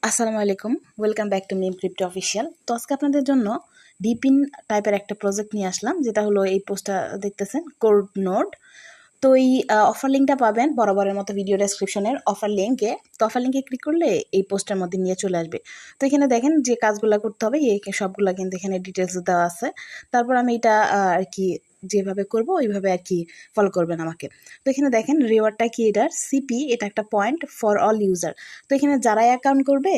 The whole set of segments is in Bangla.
আসসালামু আলাইকুম, welcome back to Mim crypto official. তো আজকে আপনাদের জন্য ডিপিন টাইপের একটা প্রজেক্ট নিয়ে আসলাম, যেটা হলো এই পোস্টটা দেখতেছেন, কোড নোড। তো এই অফার লিঙ্কটা পাবেন বরাবরের মতো ভিডিও ডেসক্রিপশনের অফার লিঙ্কে। তো অফার লিঙ্কে ক্লিক করলে এই পোস্টের মধ্যে নিয়ে চলে আসবে। তো এখানে দেখেন যে কাজগুলো করতে হবে এই সবগুলো কিন্তু এখানে ডিটেলস দেওয়া আছে। তারপর আমি এটা আর কি যেভাবে করব ওইভাবে আর কি ফলো করবেন আমাকে। তো এখানে দেখেন রিওয়ার্ডটা কি, এটার সিপি, এটা একটা পয়েন্ট ফর অল ইউজার। তো এখানে যারাই অ্যাকাউন্ট করবে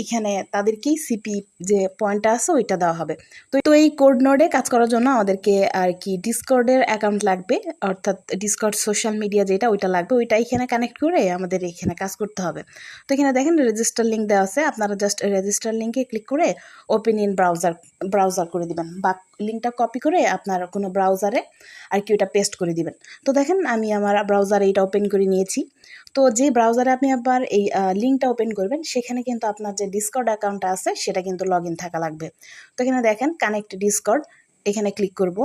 এখানে তাদেরকেই সিপি যে পয়েন্টটা আছে ওইটা দেওয়া হবে। তো এই কোড নোডে কাজ করার জন্য আমাদেরকে আর কি ডিসকর্ডের অ্যাকাউন্ট লাগবে, অর্থাৎ ডিসকর্ড সোশ্যাল মিডিয়া যেটা ওইটা লাগবে, ওইটা এখানে কানেক্ট করে আমাদের এখানে কাজ করতে হবে। তো এখানে দেখেন রেজিস্টার লিঙ্ক দেওয়া আছে, আপনারা জাস্ট রেজিস্টার লিঙ্কে ক্লিক করে ওপেন ইন ব্রাউজার করে দিবেন, বা লিঙ্কটা কপি করে আপনার কোনো ব্রাউজারে আর কি ওটা পেস্ট করে দিবেন। তো দেখেন আমি আমার ব্রাউজারে এটা ওপেন করে নিয়েছি। তো যে ব্রাউজারে আপনি আবার এই লিঙ্কটা ওপেন করবেন সেখানে কিন্তু আপনার যে ডিসকর্ড অ্যাকাউন্টটা আছে সেটা কিন্তু লগ ইন থাকা লাগবে। তো এখানে দেখেন কানেক্ট ডিসকর্ড, এখানে ক্লিক করব।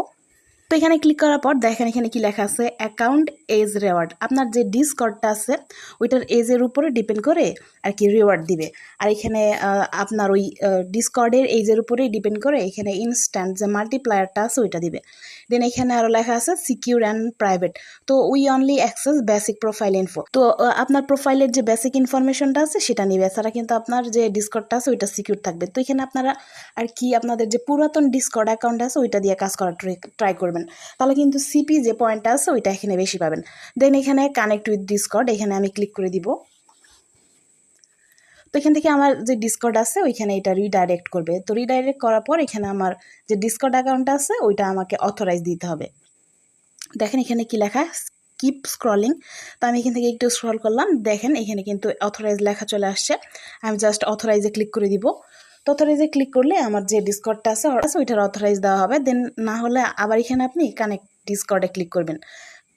তো এখানে ক্লিক করার পর দেখেন এখানে কি লেখা আছে, অ্যাকাউন্ট এজ রিওয়ার্ড। আপনার যে ডিসকর্ডটা আছে ওইটার এজের উপরে ডিপেন্ড করে আর কি রিওয়ার্ড দিবে। আর এখানে আপনার ওই ডিসকর্ডের এজের উপরেই ডিপেন্ড করে এখানে ইনস্ট্যান্ট যে মাল্টিপ্লায়ারটা আছে ওইটা দিবে। দেন এখানে আরও লেখা আছে সিকিউর অ্যান্ড প্রাইভেট। তো we only access basic profile info. তো আপনার প্রোফাইলের যে বেসিক ইনফরমেশনটা আছে সেটা নিবে, এছাড়া কিন্তু আপনার যে ডিসকর্ডটা আছে ওইটা সিকিউর থাকবে। তো এখানে আপনারা আর কি আপনাদের যে পুরাতন ডিসকর্ড অ্যাকাউন্ট আছে ওইটা দিয়ে কাজ করার ট্রাই করবেন, তাহলে কিন্তু সিপি যে পয়েন্টটা আছে ওইটা এখানে বেশি পাবেন। দেন এখানে কানেক্ট উইথ ডিসকর্ড, এখানে আমি ক্লিক করে দিব। তো এখান থেকে আমার যে ডিসকর্ড আছে ওইখানে এটা রিডাইরেক্ট করবে। তো রিডাইরেক্ট করার পর এখানে আমার যে ডিসকর্ড অ্যাকাউন্টটা আছে ওইটা আমাকে অথরাইজ দিতে হবে। দেখেন এখানে কি লেখা, কিপ স্ক্রলিং। তো আমি এখান থেকে একটু স্ক্রল করলাম, দেখেন এখানে কিন্তু অথরাইজ লেখা চলে আসছে। আমি জাস্ট অথরাইজে ক্লিক করে দিব। তো অথরাইজে ক্লিক করলে আমার যে ডিসকর্ডটা আছে ওইটার অথরাইজ দেওয়া হবে। দেন না হলে আবার এখানে আপনি কানেক্ট ডিসকর্ডে ক্লিক করবেন।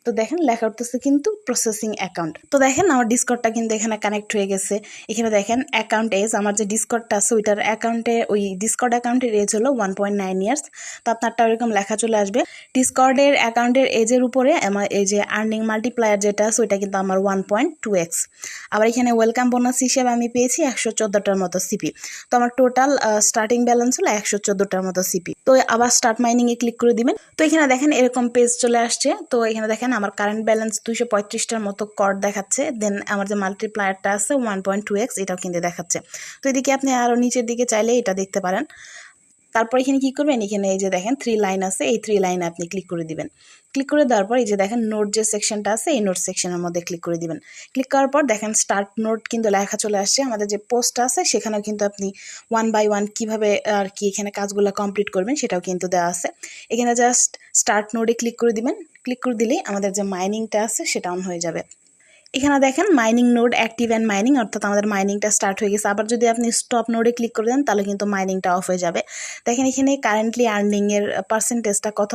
তো দেখেন লেখা উঠতেছে কিন্তু প্রসেসিং অ্যাকাউন্ট। তো দেখেন আমার ডিসকর্ডটা কিন্তু এখানে কানেক্ট হয়ে গেছে। এখানে দেখেন অ্যাকাউন্ট এজ, আমার যে ডিসকর্ডটা আছে ওইটার অ্যাকাউন্টে ওই ডিসকর্ড অ্যাকাউন্টের এজ হলো 1.9 ইয়ার্স। তো আপনারটা ওইরকম লেখা চলে আসবে। ডিসকর্ডের অ্যাকাউন্টের এজের উপরে আমার এই যে আর্নিং মাল্টিপ্লায়ার যেটা আছে ওইটা কিন্তু আমার 1.2x। আবার এখানে ওয়েলকাম বোনাস হিসেবে আমি পেয়েছি 114টার মতো সিপি। তো আমার টোটাল স্টার্টিং ব্যালেন্স হলো 114টার মতো সিপি। তো আবার স্টার্ট মাইনিংয়ে ক্লিক করে দিবেন। তো এখানে দেখেন এরকম পেজ চলে আসছে। তো এখানে দেখেন আমার কারেন্ট ব্যালেন্স 235টার মতো কর দেখাচ্ছে। দেন আমার যে মাল্টিপ্লায়ারটা আছে 1.2x এটাও কিন্তু দেখাচ্ছে। তো এদিকে আপনি আরও নিচের দিকে চাইলে এটা দেখতে পারেন। তারপর এখানে কি করবেন, এখানে এই যে দেখেন 3 লাইন আছে, এই 3 লাইনে আপনি ক্লিক করে দিবেন। ক্লিক করে দেওয়ার পর এই যে দেখেন নোট যে সেকশনটা আছে এই নোট সেকশনের মধ্যে ক্লিক করে দিবেন। ক্লিক করার পর দেখেন স্টার্ট নোট কিন্তু লেখা চলে আসছে। আমাদের যে পোস্ট আছে সেখানেও কিন্তু আপনি 1 বাই 1 কীভাবে আর কি এখানে কাজগুলো কমপ্লিট করবেন সেটাও কিন্তু দেওয়া আছে। এখানে জাস্ট স্টার্ট নোটে ক্লিক করে দিবেন। ক্লিক করে দিলেই আমাদের যে মাইনিংটা আছে সেটা অন হয়ে যাবে। এখানে দেখেন mining node active and mining, অর্থাৎ আমাদের মাইনিংটা স্টার্ট হয়ে গেছে। আবার যদি আপনি স্টপ নোডে ক্লিক করে দেন তাহলে কিন্তু মাইনিংটা অফ হয়ে যাবে। দেখেন এখানে কারেন্টলি আর্নিংয়ের পার্সেন্টেজটা কত,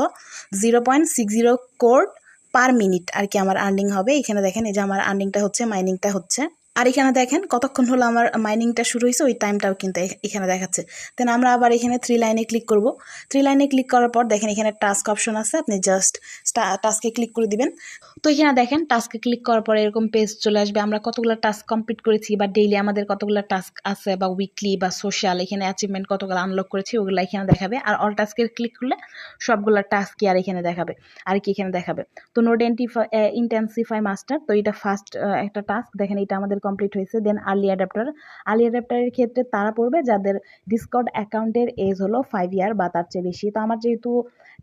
0.60 কোড পার মিনিট আর কি আমার আর্নিং হবে। এখানে দেখেন এই যে আমার আর্নিংটা হচ্ছে, মাইনিংটা হচ্ছে। আর এখানে দেখেন কতক্ষণ হলো আমার মাইনিংটা শুরু হয়েছে ওই টাইমটাও কিন্তু এখানে দেখাচ্ছে। দেন আমরা আবার এখানে 3 লাইনে ক্লিক করব। 3 লাইনে ক্লিক করার পর দেখেন এখানে টাস্ক অপশন আছে, আপনি জাস্ট টাস্কে ক্লিক করে দিবেন। তো এখানে দেখেন টাস্কে ক্লিক করার পরে এরকম পেজ চলে আসবে, আমরা কতগুলো টাস্ক কমপ্লিট করেছি বা ডেইলি আমাদের কতগুলো টাস্ক আছে বা উইকলি বা সোশ্যাল এখানে অ্যাচিভমেন্ট কতগুলো আনলক করেছি ওগুলো এখানে দেখাবে। আর অল টাস্কের ক্লিক করলে সবগুলো টাস্কই আর এখানে দেখাবে আর কি এখানে দেখাবে। তো নোড ইন্টেন্সিফাই মাস্টার, তো এটা ফার্স্ট একটা টাস্ক, দেখেন এটা আমাদের কমপ্লিট হয়েছে। দেন আর্লি অ্যাডাপ্টারের ক্ষেত্রে তারা পড়বে যাদের ডিসকর্ড অ্যাকাউন্টের এজ হলো 5 ইয়ার বা তার চেয়ে বেশি। তো আমার যেহেতু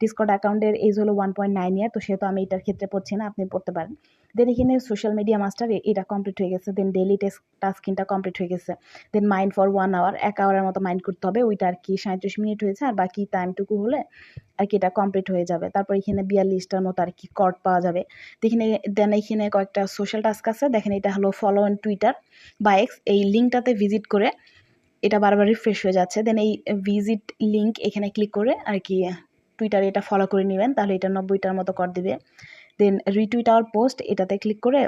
ডিসকর্ড অ্যাকাউন্টের এজ হলো 1.9 ইয়ার, তো সেহেতু আমি এটার ক্ষেত্রে পড়ছি না, আপনি পড়তে পারেন। দেন এখানে সোশ্যাল মিডিয়া মাস্টার এটা কমপ্লিট হয়ে গেছে। দেন ডেইলি টাস্কিংটা কমপ্লিট হয়ে গেছে। দেন মাইন্ড ফর 1 আওয়ার, 1 আওয়ারের মতো মাইন্ড করতে হবে, ওইটা আর কি 37 মিনিট হয়েছে, আর বাকি টাইমটুকু হলে আর কি এটা কমপ্লিট হয়ে যাবে। তারপর এখানে 42টার মতো আর কি কর্ড পাওয়া যাবে। দেন এখানে কয়েকটা সোশ্যাল টাস্ক আছে, দেখেন এটা হলো ফলো অন টুইটার বা এক্স, এই লিঙ্কটাতে ভিজিট করে এটা বারবার রিফ্রেশ হয়ে যাচ্ছে। দেন এই ভিজিট লিঙ্ক এখানে ক্লিক করে আর কি টুইটারে এটা ফলো করে নেবেন, তাহলে এটা 90টার মতো কর দিবে। দেন রিটুইট আওয়ার পোস্ট, এটাতে ক্লিক করে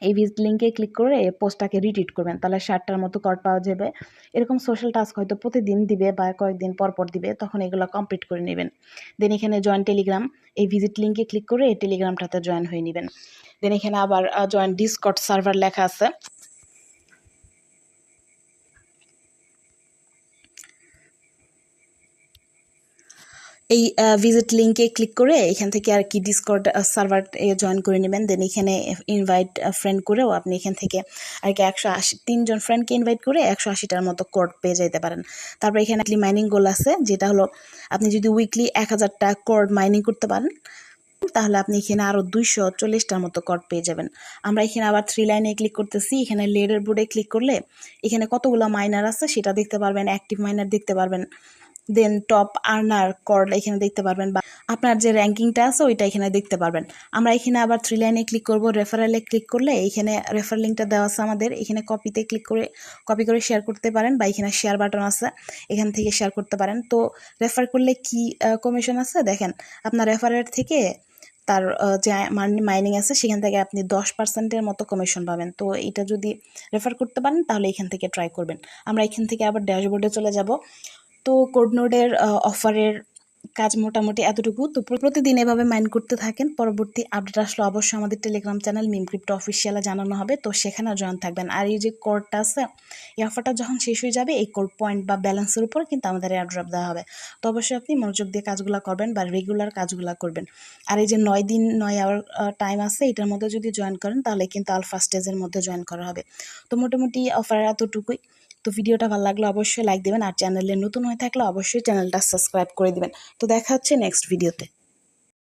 এই ভিজিট লিঙ্কে ক্লিক করে পোস্টটাকে রিটুইট করবেন, তাহলে 60টার মতো কর পাওয়া যাবে। এরকম সোশ্যাল টাস্ক হয়তো প্রতিদিন দিবে বা কয়েকদিন পর পর দিবে, তখন এগুলো কমপ্লিট করে নেবেন। দেন এখানে জয়েন টেলিগ্রাম, এই ভিজিট লিঙ্কে ক্লিক করে এই টেলিগ্রামটাতে জয়েন হয়ে নেবেন। দেন এখানে আবার জয়েন ডিসকর্ড সার্ভার লেখা আছে, এই ভিজিট লিঙ্কে ক্লিক করে এখান থেকে আর কি ডিসকর্ড সার্ভার জয়েন করে নেবেন। দেন এখানে ইনভাইট ফ্রেন্ড করেও আপনি এখান থেকে আর কি 180 জন ফ্রেন্ডকে ইনভাইট করে 180টার মতো কোড পেয়ে যেতে পারেন। তারপর এখানে মাইনিং গোল আছে, যেটা হলো আপনি যদি উইকলি 1000টা কোড মাইনিং করতে পারেন তাহলে আপনি এখানে আরও 240টার মতো কোড পেয়ে যাবেন। আমরা এখানে আবার 3 লাইনে ক্লিক করতেছি। এখানে লেডার বোর্ডে ক্লিক করলে এখানে কতগুলো মাইনার আছে সেটা দেখতে পারবেন, অ্যাক্টিভ মাইনার দেখতে পারবেন, দেন টপ আর্নার কোড এখানে দেখতে পারবেন, বা আপনার যে র্যাঙ্কিংটা আছে ওইটা এখানে দেখতে পারবেন। আমরা এখানে আবার 3 লাইনে ক্লিক করব, রেফারেলে ক্লিক করলে এখানে রেফার লিঙ্কটা দেওয়া আছে আমাদের, এখানে কপিতে ক্লিক করে কপি করে শেয়ার করতে পারেন, বা এখানে শেয়ার বাটন আছে এখান থেকে শেয়ার করতে পারেন। তো রেফার করলে কি কমিশন আছে দেখেন, আপনার রেফারের থেকে তার যে মাইনিং আছে সেখান থেকে আপনি 10%-এর মতো কমিশন পাবেন। তো এটা যদি রেফার করতে পারেন তাহলে এখান থেকে ট্রাই করবেন। আমরা এখান থেকে আবার ড্যাশবোর্ডে চলে যাব। তো কোডনোডের অফারের কাজ মোটামুটি এতটুকু। তো প্রতিদিন এভাবে মাইন করতে থাকেন। পরবর্তী আপডেট আসলে অবশ্যই আমাদের টেলিগ্রাম চ্যানেল মিম ক্রিপ্টো অফিসিয়ালে জানানো হবে, তো সেখানেও জয়েন থাকবেন। আর এই যে কোডটা আছে, এই অফারটা যখন শেষ হয়ে যাবে এই কোড পয়েন্ট বা ব্যালেন্সের উপর কিন্তু আমাদের এয়ারড্রপ দেওয়া হবে। তো অবশ্যই আপনি মনোযোগ দিয়ে কাজগুলো করবেন বা রেগুলার কাজগুলো করবেন। আর এই যে 9 দিন 9 আওয়ার টাইম আছে, এটার মধ্যে যদি জয়েন করেন তাহলে কিন্তু আলফা স্টেজের মধ্যে জয়েন করা হবে। তো মোটামুটি অফার এতটুকুই। তো ভিডিওটা ভালো লাগলে অবশ্যই লাইক দেবেন, আর চ্যানেলে নতুন হয়ে থাকলে অবশ্যই চ্যানেলটা সাবস্ক্রাইব করে দিবেন। তো দেখা হচ্ছে নেক্সট ভিডিওতে।